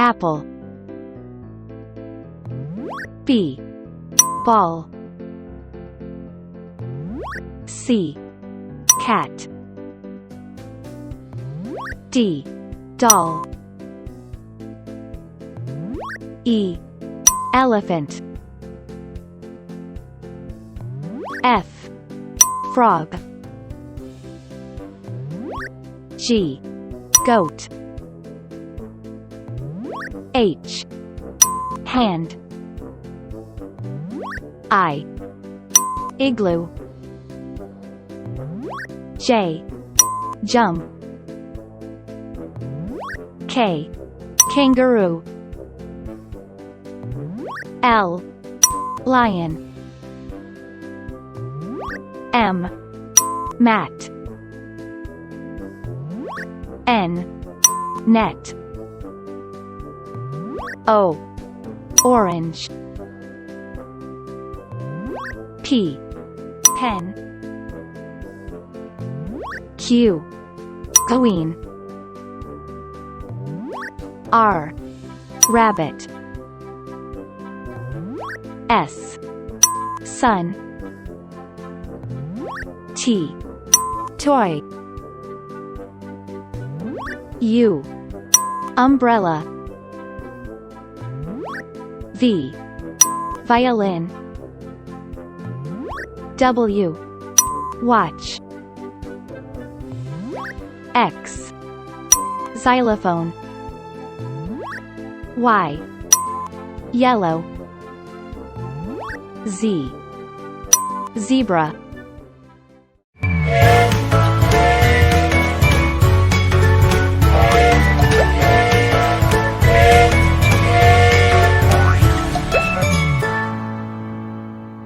apple. B, ball. C, cat. D, doll. E, elephant. F, frog. G, goat. H, hand. I, igloo. J, jump. K, kangaroo. L, lion. M, mat. N, net. O, orange. P, pen. Q, queen. R, rabbit. S, sun. T, toy. U, umbrella. V, violin. W, watch. X, xylophone. Y, yellow. Z, zebra.